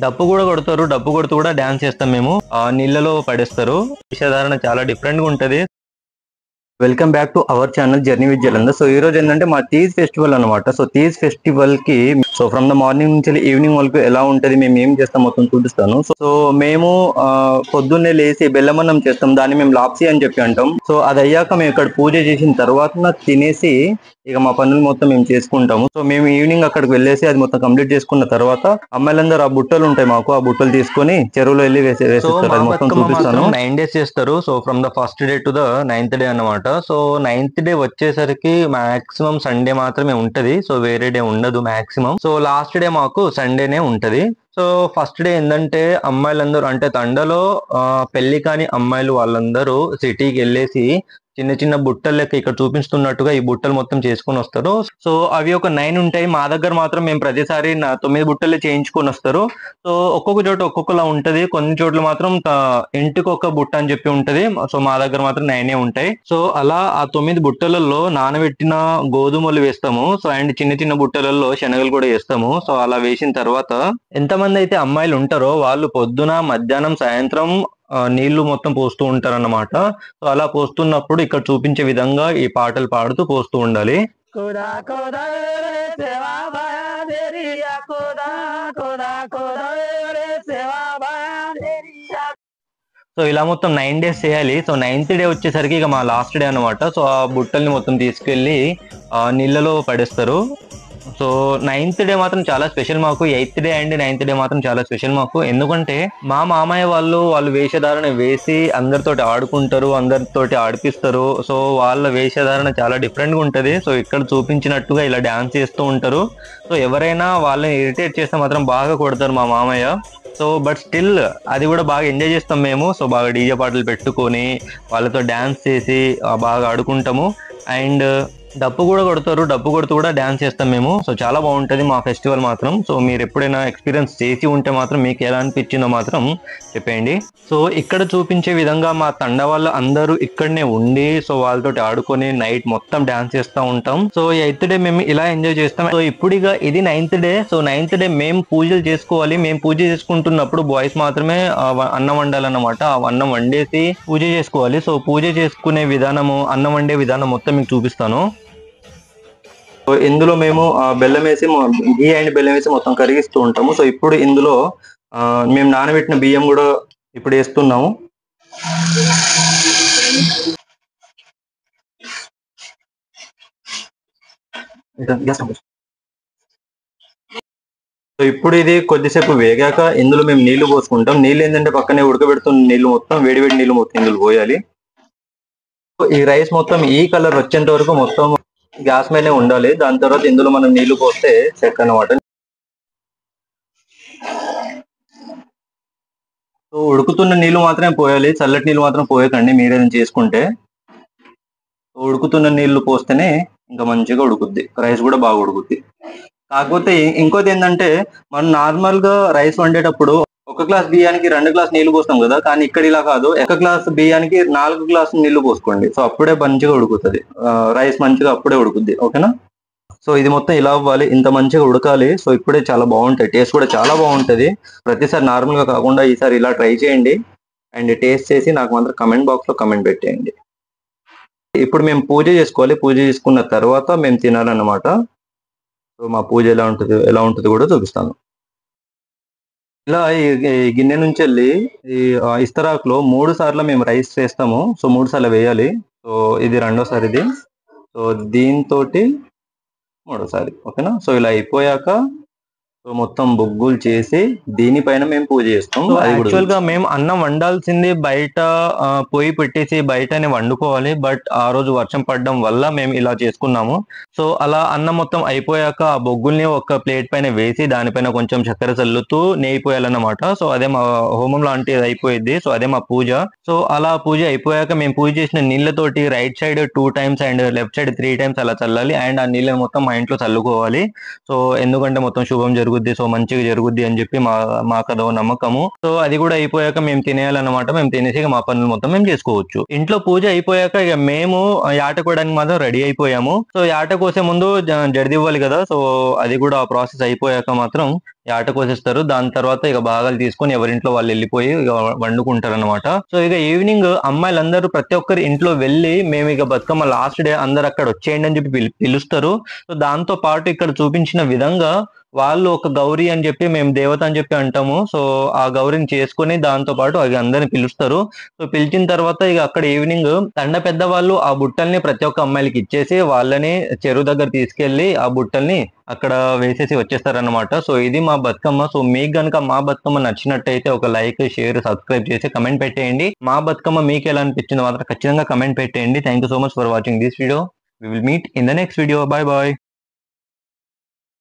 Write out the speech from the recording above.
డప్పు కూడా కొడతారు. డప్పు కొడుతూ కూడా డాన్స్ చేస్తాం మేము. నీళ్ళలో పడేస్తారు. వేషధారణ చాలా డిఫరెంట్ గా ఉంటది. Welcome back to our channel journey with Jalandhar. So ఈ రోజు ఏంటంటే మా తీజ్ ఫెస్టివల్ అనమాట. సో తీజ్ ఫెస్టివల్ కి సో ఫ్రమ్ ద మార్నింగ్ నుంచి ఈవినింగ్ వరకు ఎలా ఉంటది, మేము ఏం చేస్తాం మొత్తం చూపిస్తాను. సో మేము పొద్దున్నే లేసి బెల్లమన్నం చేస్తాం. దాన్ని మేము లాప్సీ అని చెప్పి అంటాం. సో అది అయ్యాక మేము ఇక్కడ పూజ చేసిన తర్వాత తినేసి ఇక మా పనులు మొత్తం మేము చేసుకుంటాము. సో మేము ఈవినింగ్ అక్కడికి వెళ్ళేసి అది మొత్తం కంప్లీట్ చేసుకున్న తర్వాత అమ్మాయిలందరూ ఆ బుట్టలు ఉంటాయి మాకు, ఆ బుట్టలు తీసుకొని చెరువులో వెళ్ళి వేసేస్తారు. అది మొత్తం చూపిస్తాను. 9 days చేస్తారు. So from the first day to the 9th day అన్నమాట. సో 9th డే వచ్చేసరికి మాక్సిమం సండే మాత్రమే ఉంటది. సో వేరే డే ఉండదు మాక్సిమం. సో లాస్ట్ డే మాకు సండేనే ఉంటది. సో ఫస్ట్ డే ఏంటంటే అమ్మాయిలందరూ అంటే తండలో పెళ్లి కాని అమ్మాయిలు వాళ్ళందరూ సిటీకి వెళ్ళేసి చిన్న చిన్న బుట్టలు లెక్క ఇక్కడ చూపిస్తున్నట్టుగా ఈ బుట్టలు మొత్తం చేసుకొని వస్తారు. సో అవి ఒక 9 ఉంటాయి. మా దగ్గర మాత్రం మేము ప్రతిసారి 9 బుట్టలు చేయించుకొని వస్తారు. సో ఒక్కొక్క చోట ఒక్కొక్కలా ఉంటది. కొన్ని చోట్ల మాత్రం ఇంటికి ఒక బుట్ట అని చెప్పి ఉంటది. సో మా దగ్గర మాత్రం 9 ఉంటాయి. సో అలా ఆ 9 బుట్టలలో నానబెట్టిన గోధుమలు వేస్తాము. సో అండ్ చిన్న చిన్న బుట్టలలో శనగలు కూడా వేస్తాము. సో అలా వేసిన తర్వాత ఎంతమంది అయితే అమ్మాయిలు ఉంటారో వాళ్ళు పొద్దున, మధ్యాహ్నం, సాయంత్రం నీళ్లు మొత్తం పోస్తూ ఉంటారన్నమాట. సో అలా పోస్తున్నప్పుడు ఇక్కడ చూపించే విధంగా ఈ పాటలు పాడుతూ పోస్తూ ఉండాలి. సో ఇలా మొత్తం 9 days చేయాలి. సో 9th డే వచ్చేసరికి ఇక మా లాస్ట్ డే అనమాట. సో ఆ బుట్టల్ని మొత్తం తీసుకెళ్లి నీళ్ళలో పడేస్తారు. సో 9th డే మాత్రం చాలా స్పెషల్ మాకు. 8th day and 9th day మాత్రం చాలా స్పెషల్ మాకు. ఎందుకంటే మా మామయ్య వాళ్ళు వేషధారణ వేసి అందరితోటి ఆడుకుంటారు, అందరితోటి ఆడిపిస్తారు. సో వాళ్ళ వేషధారణ చాలా డిఫరెంట్ గా ఉంటది. సో ఇక్కడ చూపించినట్టుగా ఇలా డాన్స్ చేస్తూ ఉంటారు. సో ఎవరైనా వాళ్ళని ఇరిటేట్ చేస్తే మాత్రం బాగా కొడతారు మా మామయ్య. సో బట్ స్టిల్ అది కూడా బాగా ఎంజాయ్ చేస్తాం మేము. సో బాగా డీజే పాటలు పెట్టుకొని వాళ్ళతో డాన్స్ చేసి బాగా ఆడుకుంటాము. అండ్ డప్పు కూడా కొడతారు. డప్పు కొడుతూ కూడా డాన్స్ చేస్తాం మేము. సో చాలా బాగుంటది మా ఫెస్టివల్ మాత్రం. సో మీరు ఎప్పుడైనా ఎక్స్పీరియన్స్ చేసి ఉంటే మాత్రం మీకు ఎలా అనిపించిందో మాత్రం చెప్పండి. సో ఇక్కడ చూపించే విధంగా మా తండ వాళ్ళు అందరూ ఇక్కడనే ఉండి సో వాళ్ళతోటి ఆడుకొని నైట్ మొత్తం డాన్స్ చేస్తూ ఉంటాం. సో 8th డే మేము ఇలా ఎంజాయ్ చేస్తాం. సో ఇప్పుడు ఇక ఇది 9th day. So 9th day మేము పూజలు చేసుకోవాలి. మేము పూజ చేసుకుంటున్నప్పుడు బాయ్స్ మాత్రమే అన్నం వండాలన్నమాట. ఆ అన్నం వండేసి పూజ చేసుకోవాలి. సో పూజ చేసుకునే విధానము, అన్నం వండే విధానం మొత్తం మీకు చూపిస్తాను. సో ఇందులో మేము బెల్లం వేసి, ఘీ అండ్ బెల్లం వేసి మొత్తం కరిగిస్తూ ఉంటాము. సో ఇప్పుడు ఇందులో మేము నానబెట్టిన బియ్యం కూడా ఇప్పుడు వేస్తున్నాము. సో ఇప్పుడు ఇది కొద్దిసేపు వేగాక ఇందులో మేము నీళ్లు పోసుకుంటాం. నీళ్ళు ఏంటంటే పక్కనే ఉడకబెడుతున్న నీళ్లు మొత్తం వేడివేడి నీళ్లు మొత్తం ఇందులో పోయాలి. ఈ రైస్ మొత్తం ఈ కలర్ వచ్చేంత వరకు మొత్తం గ్యాస్ మీదనే ఉండాలి. దాని తర్వాత ఇందులో మనం నీళ్లు పోస్తే సెట్ అన్నమాట. సో ఉడుకుతున్న నీళ్లు మాత్రమే పోయాలి, చల్లటి నీళ్ళు మాత్రం పోయకండి మీరేదైనా చేసుకుంటే. ఉడుకుతున్న నీళ్లు పోస్తేనే ఇంకా మంచిగా ఉడుకుద్ది, రైస్ కూడా బాగా ఉడుకుద్ది. కాకపోతే ఇంకోటి ఏంటంటే మనం నార్మల్ గా రైస్ వండేటప్పుడు ఒక గ్లాస్ బియ్యానికి 2 గ్లాస్ నీళ్లు పోస్తాం కదా, కానీ ఇక్కడ ఇలా కాదు. ఒక గ్లాస్ బియ్యానికి 4 గ్లాసులు నీళ్లు పోసుకోండి. సో అప్పుడే మంచిగా ఉడుకుతుంది రైస్, మంచిగా అప్పుడే ఉడుకుద్ది. ఓకేనా? సో ఇది మొత్తం ఇలా అవ్వాలి, ఇంత మంచిగా ఉడకాలి. సో ఇప్పుడే చాలా బాగుంటాయి, టేస్ట్ కూడా చాలా బాగుంటది. ప్రతిసారి నార్మల్ గా కాకుండా ఈసారి ఇలా ట్రై చేయండి అండ్ టేస్ట్ చేసి నాకు మాత్రం కమెంట్ బాక్స్ లో కమెంట్ పెట్టేయండి. ఇప్పుడు మేము పూజ చేసుకోవాలి. పూజ చేసుకున్న తర్వాత మేము తినాలన్నమాట. సో మా పూజ ఎలా ఉంటుంది కూడా చూపిస్తాను. ఇలా ఈ గిన్నె నుంచి వెళ్ళి ఈ ఇస్తరాకులో 3 సార్లు మేము రైస్ వేస్తాము. సో 3 సార్లు వేయాలి. సో ఇది రెండోసారి ఇది. సో దీంతో మూడోసారి. ఓకేనా? సో ఇలా అయిపోయాక సో మొత్తం బొగ్గులు చేసి దీనిపైన మేము పూజ చేస్తాం. యాక్చువల్ గా మేము అన్నం వండాల్సింది బయట పొయ్యి పెట్టేసి బయటనే వండుకోవాలి. బట్ ఆ రోజు వర్షం పడడం వల్ల మేము ఇలా చేసుకున్నాము. సో అలా అన్నం మొత్తం అయిపోయాక ఆ బొగ్గుల్ని ఒక ప్లేట్ పైన వేసి దానిపైన కొంచెం చక్కెర చల్లుతూ నెయ్యి పోయాలన్నమాట. సో అదే మా హోమం లాంటిది అయిపోయింది. సో అదే మా పూజ. సో అలా పూజ అయిపోయాక మేము పూజ చేసిన నీళ్ళతోటి right side 2 times and left side 3 times అలా చల్లాలి. అండ్ ఆ నీళ్ళని మొత్తం మా ఇంట్లో చల్లుకోవాలి. సో ఎందుకంటే మొత్తం శుభం జరుగుద్ది, సో మంచిగా జరుగుద్ది అని చెప్పి మాకు అదో నమ్మకము. సో అది కూడా అయిపోయాక మేము తినేయాలన్నమాట. మేము తినేసి మా పనులు మొత్తం మేము చేసుకోవచ్చు. ఇంట్లో పూజ అయిపోయాక ఇక మేము యాట కోయడానికి మాత్రం రెడీ అయిపోయాము. సో యాట కోసే ముందు జడిదివ్వాలి కదా. సో అది కూడా ప్రాసెస్ అయిపోయాక మాత్రం యాట కోసేస్తారు. దాని తర్వాత ఇక భాగాలు తీసుకొని ఎవరింట్లో వాళ్ళు వెళ్ళిపోయి ఇక వండుకుంటారు అనమాట. సో ఇక ఈవినింగ్ అమ్మాయిలందరూ ప్రతి ఒక్కరి ఇంట్లో వెళ్ళి మేము ఇక బతుకమ్మ లాస్ట్ డే అందరు అక్కడ వచ్చేయండి అని చెప్పి పిలుస్తారు. సో దాంతో పాటు ఇక్కడ చూపించిన విధంగా వాళ్ళు ఒక గౌరీ అని చెప్పి మేము దేవత అని చెప్పి అంటాము. సో ఆ గౌరిని చేసుకొని దాంతో పాటు అది అందరిని పిలుస్తారు. సో పిలిచిన తర్వాత ఇక అక్కడ ఈవినింగ్ తండ పెద్దవాళ్ళు ఆ బుట్టల్ని ప్రతి ఒక్క అమ్మాయిలకి ఇచ్చేసి వాళ్ళని చెరువు దగ్గర తీసుకెళ్లి ఆ బుట్టల్ని అక్కడ వేసేసి వచ్చేస్తారనమాట. సో ఇది మా బతుకమ్మ. సో మీకు గనుక మా బతుకమ్మ నచ్చినట్టయితే ఒక లైక్, షేర్, సబ్స్క్రైబ్ చేసి కమెంట్ పెట్టేయండి. మా బతుకమ్మ మీకు ఎలా అనిపించిందో మాత్రం ఖచ్చితంగా కమెంట్ పెట్టేయండి. Thank you so much for watching this video. We will meet in the next video. Bye bye.